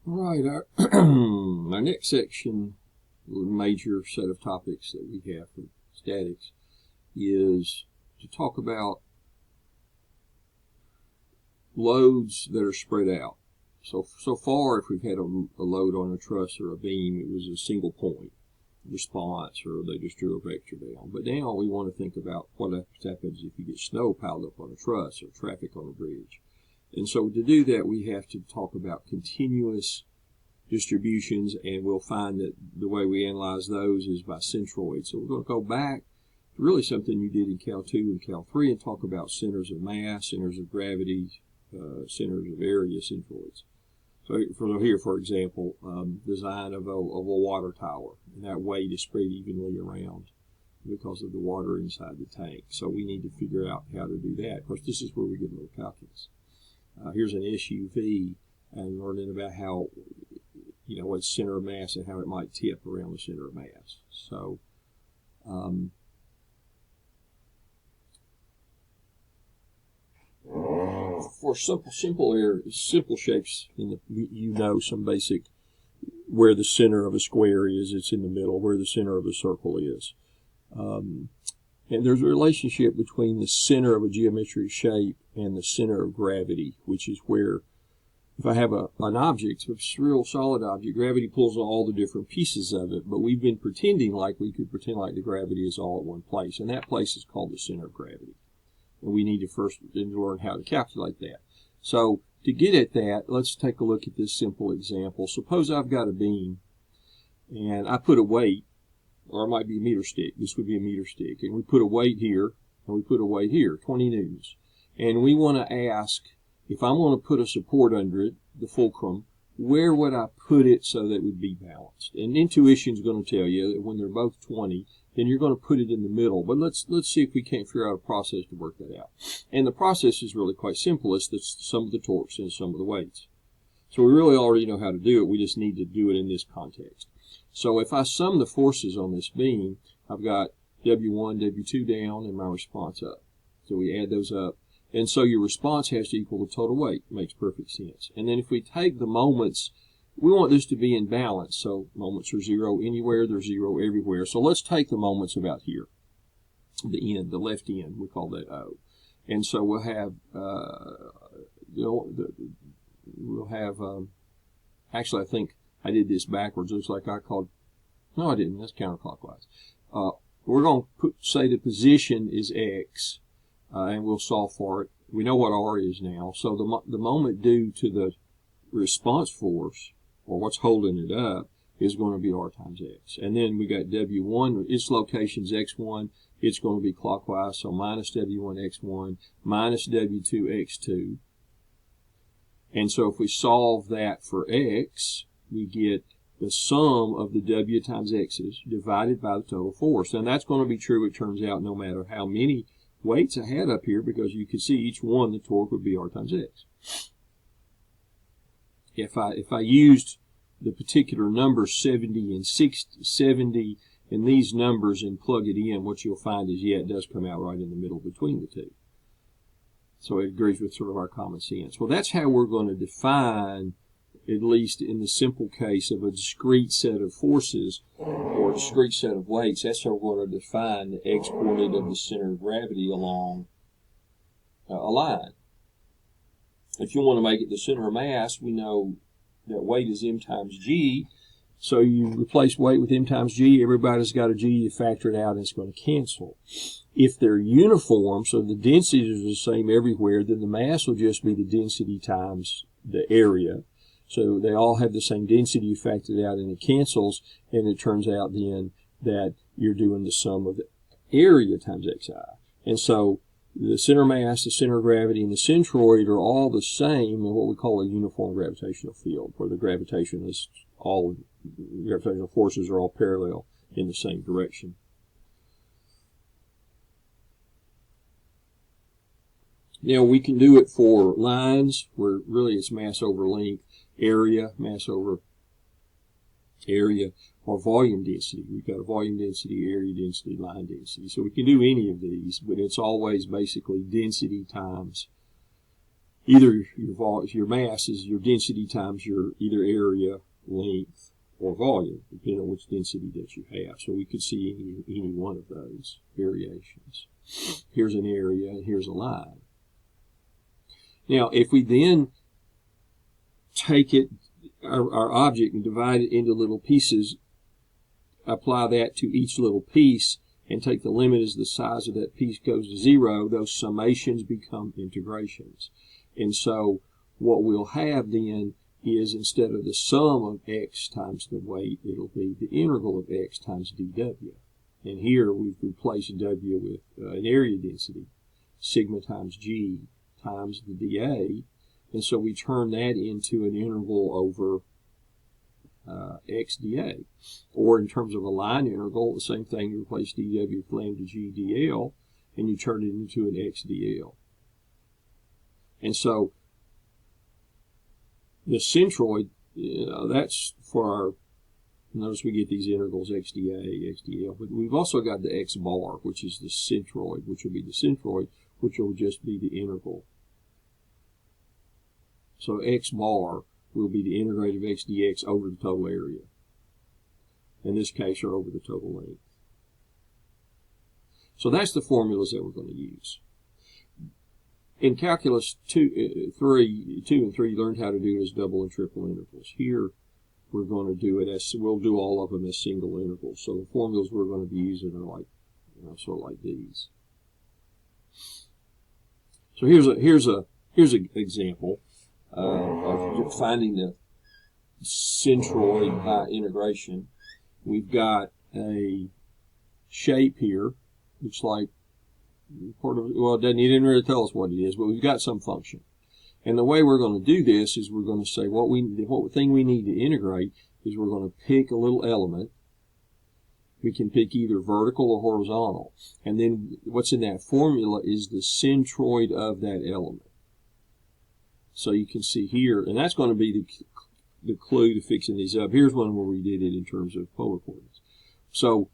All right, our next section, major set of topics that we have for statics, is to talk about loads that are spread out. So far, if we've had a load on a truss or a beam, it was a single point response, or they just drew a vector down. But now we want to think about what happens if you get snow piled up on a truss or traffic on a bridge. And so to do that, we have to talk about continuous distributions, and we'll find that the way we analyze those is by centroids. So we're going to go back to really something you did in Cal 2 and Cal 3 and talk about centers of mass, centers of gravity, centers of area, centroids. So here, for example, design of a water tower, and that weight is spread evenly around because of the water inside the tank. So we need to figure out how to do that. Of course, this is where we get a little calculus. Here's an SUV, and learning about how, what's center of mass and how it might tip around the center of mass. So, for simple shapes, some basic, where the center of a square is, it's in the middle. Where the center of a circle is. And there's a relationship between the center of a geometric shape and the center of gravity, which is where, if I have an object, a real solid object, gravity pulls on all the different pieces of it, but we've been pretending like we could pretend like the gravity is all at one place, and that place is called the center of gravity. And we need to first learn how to calculate that. So to get at that, let's take a look at this simple example. Suppose I've got a beam, and I put a weight, or it might be a meter stick. This would be a meter stick. And we put a weight here, and we put a weight here, 20 newtons. And we want to ask, if I'm going to put a support under it, the fulcrum, where would I put it so that it would be balanced? And intuition is going to tell you that when they're both 20, then you're going to put it in the middle. But let's see if we can't figure out a process to work that out. And the process is really quite simple. It's the sum of the torques and the sum of the weights. So we really already know how to do it. We just need to do it in this context. So if I sum the forces on this beam, I've got W1, W2 down, and my response up. So we add those up. And so your response has to equal the total weight. Makes perfect sense. And then if we take the moments, we want this to be in balance. So moments are zero anywhere, they're zero everywhere. So let's take the moments about here. The end, the left end, we call that O. And so we'll have, actually I think I did this backwards. Looks like no I didn't, that's counterclockwise. We're going to say the position is X. And we'll solve for it. We know what R is now. So the moment due to the response force, or what's holding it up, is going to be R times X. And then we got W1, its location's X1. It's going to be clockwise, so minus W1 X1, minus W2 X2. And so if we solve that for X, we get the sum of the W times X's divided by the total force. And that's going to be true, it turns out, no matter how many weights I had up here, because you can see each one, the torque would be R times X. If I used the particular numbers 70 and 70 and these numbers and plug it in, what you'll find is, it does come out right in the middle between the two. So it agrees with sort of our common sense. Well, that's how we're going to define, at least in the simple case of a discrete set of forces or a discrete set of weights, that's how we're going to define the x-coordinate of the center of gravity along a line. If you want to make it the center of mass, we know that weight is m times g. So you replace weight with m times g. Everybody's got a g. You factor it out, and it's going to cancel. If they're uniform, so the densities are the same everywhere, then the mass will just be the density times the area. So they all have the same density. You factor it out, and it cancels. And it turns out then that you're doing the sum of the area times xi. And so the center mass, the center of gravity, and the centroid are all the same in what we call a uniform gravitational field, where the gravitational forces are all parallel in the same direction. Now we can do it for lines where really it's mass over length, area, mass over area, or volume density. We've got a volume density, area density, line density. So we can do any of these, but it's always basically density times either your mass is your density times your either area, length, or volume, depending on which density that you have. So we could see any one of those variations. Here's an area, and here's a line. Now, if we then take our object and divide it into little pieces, apply that to each little piece, and take the limit as the size of that piece goes to 0, those summations become integrations. And so what we'll have then is, instead of the sum of x times the weight, it'll be the integral of x times dw. And here we've replaced w with an area density, sigma times g times the dA. And so we turn that into an integral over x dA. Or in terms of a line integral, the same thing, you replace dw with lambda g dl, and you turn it into an x dl. And so the centroid, that's for our, notice we get these integrals x dA, x dl, but we've also got the x bar, which is the centroid, which will be the centroid, which will just be the integral. So x bar will be the integrate of x dx over the total area. In this case, or over the total length. So that's the formulas that we're going to use. In calculus 2 and 3, you learned how to do it as double and triple integrals. Here, we're going to do it as, we'll do all of them as single integrals. So the formulas we're going to be using are like, sort of like these. So here's an example of finding the centroid by integration. We've got a shape here. Looks like part of, well, he didn't really tell us what it is, but we've got some function. And the way we're going to do this is we're going to say what thing we need to integrate is we're going to pick a little element. We can pick either vertical or horizontal. And then what's in that formula is the centroid of that element. So you can see here, and that's going to be the clue to fixing these up. Here's one where we did it in terms of polar coordinates. So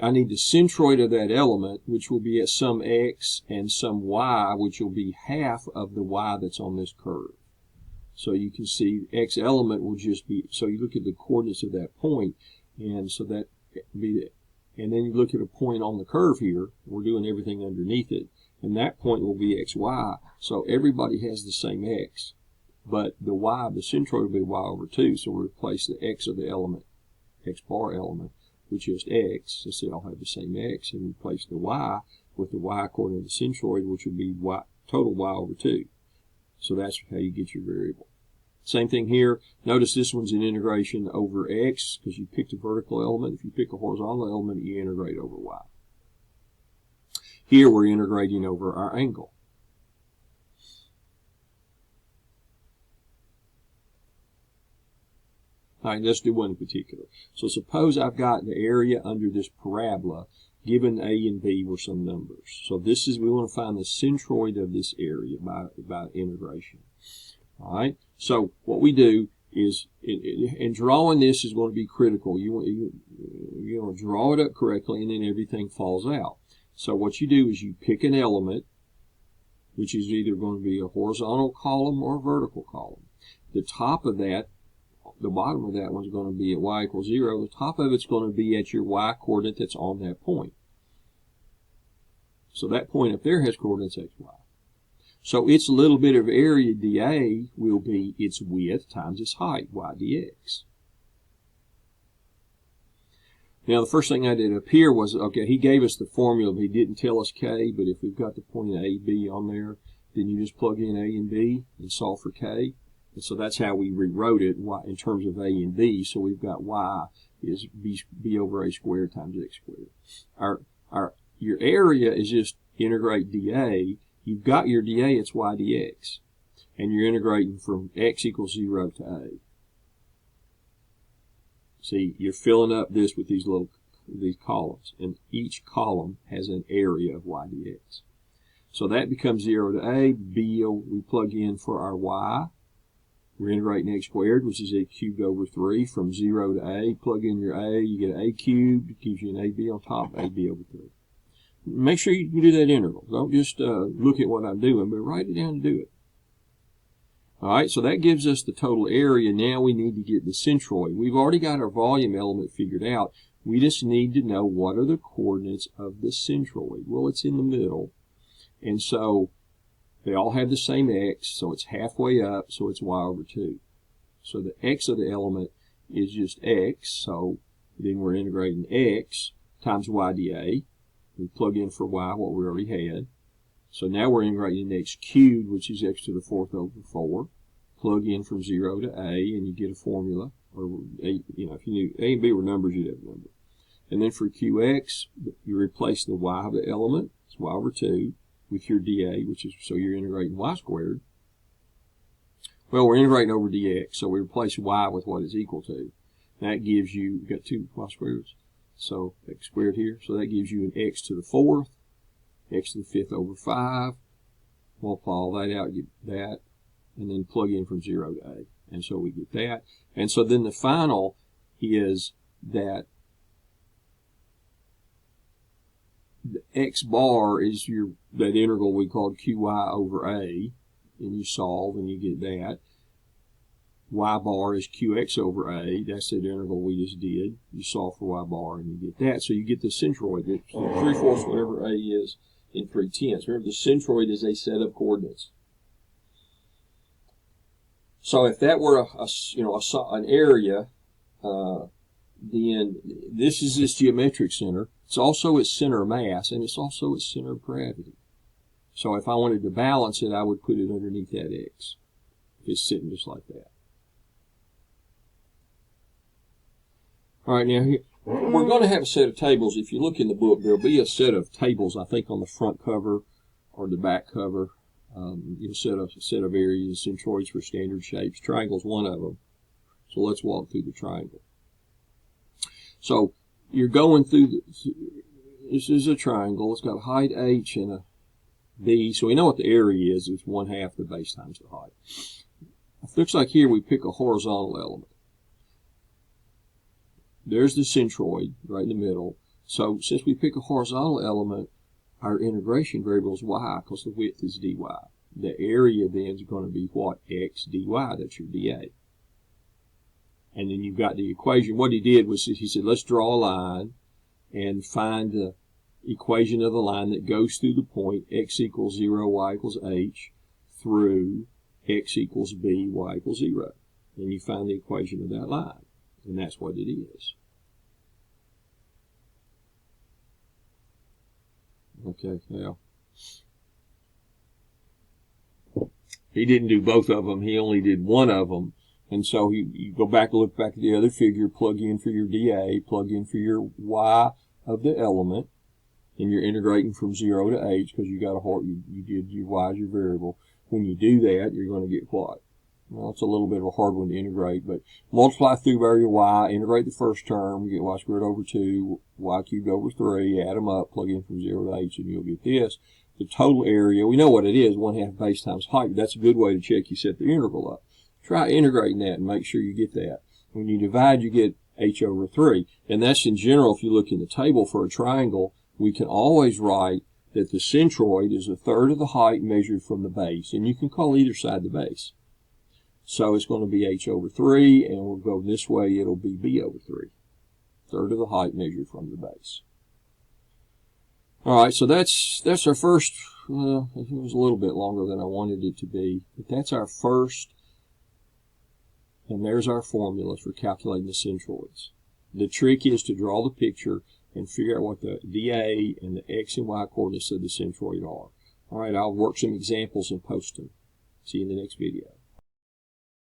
I need the centroid of that element, which will be at some x, and some y, which will be half of the y that's on this curve. So you can see x element will just be, so you look at the coordinates of that point, and so that be, and then you look at a point on the curve here, we're doing everything underneath it, and that point will be xy. So everybody has the same x, but the y, the centroid will be y over 2, so we replace the x of the element, x bar element, with just x, since they all have the same x, and replace the y with the y coordinate of the centroid, which would be y, total y over 2. So that's how you get your variable. Same thing here. Notice this one's an integration over x, because you picked a vertical element. If you pick a horizontal element, you integrate over y. Here we're integrating over our angle. All right, let's do one in particular. So suppose I've got the area under this parabola, given A and B were some numbers. So this is, we want to find the centroid of this area by integration. All right, so what we do is, and drawing this is going to be critical. You want to draw it up correctly, and then everything falls out. So what you do is you pick an element, which is either going to be a horizontal column or a vertical column. The top of that, the bottom of that one's going to be at y equals 0. The top of it's going to be at your y coordinate that's on that point. So that point up there has coordinates x, y. So its little bit of area dA will be its width times its height, y dx. Now the first thing I did up here was, okay, he gave us the formula, but he didn't tell us k, but if we've got the point A, B on there, then you just plug in A and B and solve for k. And so that's how we rewrote it in terms of A and B. So we've got y is b over a squared times x squared. Your area is just integrate dA. You've got your dA, it's y dx. And you're integrating from x equals 0 to a. See, you're filling up this with these columns. And each column has an area of y dx. So that becomes 0 to a. B, we plug in for our y. We're integrating x squared, which is a cubed over 3, from 0 to a. Plug in your a, you get a cubed. It gives you an ab on top, ab over 3. Make sure you do that integral. Don't just look at what I'm doing, but write it down and do it. All right, so that gives us the total area. Now we need to get the centroid. We've already got our volume element figured out. We just need to know what are the coordinates of the centroid. Well, it's in the middle. And so they all have the same x, so it's halfway up, so it's y over 2. So the x of the element is just x, so then we're integrating x times y dA. We plug in for y what we already had. So now we're integrating x cubed, which is x to the 4th over 4. Plug in from 0 to a, and you get a formula. Or a, if you knew a and b were numbers, you'd have a number. And then for qx, you replace the y of the element, it's y over 2, with your dA, which is, so you're integrating y squared. Well, we're integrating over dx, so we replace y with what it's equal to. That gives you, you've got two y squareds, so x squared here, so that gives you an x to the 4th, x to the 5th over 5, multiply all that out, get that, and then plug in from 0 to a. And so we get that. And so then the final is that the x bar is that integral we called qy over a, and you solve and you get that. Y bar is qx over a, that's that integral we just did. You solve for y bar and you get that. So you get the centroid, 3/4 whatever a is in 3/10. Remember, the centroid is a set of coordinates. So if that were an area, then this is its geometric center. It's also its center of mass, and it's also its center of gravity. So if I wanted to balance it, I would put it underneath that x. It's sitting just like that. All right, now here, we're going to have a set of tables. If you look in the book, there'll be a set of tables, I think, on the front cover or the back cover. You'll set a set of areas, centroids for standard shapes. Triangle's one of them. So let's walk through the triangle. So you're going through, this is a triangle. It's got a height h and a b. So we know what the area is. It's 1/2 the base times the height. It looks like here we pick a horizontal element. There's the centroid right in the middle. So since we pick a horizontal element, our integration variable is y because the width is dy. The area then is going to be what? X dy. That's your dA. And then you've got the equation. What he did was he said, let's draw a line and find the equation of the line that goes through the point x equals 0, y equals h through x equals b, y equals 0. And you find the equation of that line. And that's what it is. Okay, now, he didn't do both of them. He only did one of them. And so you go back and look back at the other figure, plug in for your dA, plug in for your y of the element, and you're integrating from 0 to h because you did your y as your variable. When you do that, you're going to get what? Well, it's a little bit of a hard one to integrate, but multiply through by your y, integrate the first term, you get y squared over 2, y cubed over 3, add them up, plug in from 0 to h, and you'll get this. The total area, we know what it is, 1/2 base times height. That's a good way to check you set the integral up. Try integrating that and make sure you get that. When you divide, you get h over 3. And that's in general, if you look in the table for a triangle, we can always write that the centroid is 1/3 of the height measured from the base. And you can call either side the base. So it's going to be h over 3, and we'll go this way, it'll be b over 3. 1/3 of the height measured from the base. All right, so that's our first, it was a little bit longer than I wanted it to be, but that's our first, and there's our formula for calculating the centroids. The trick is to draw the picture and figure out what the dA and the x and y coordinates of the centroid are. All right, I'll work some examples and post them. See you in the next video.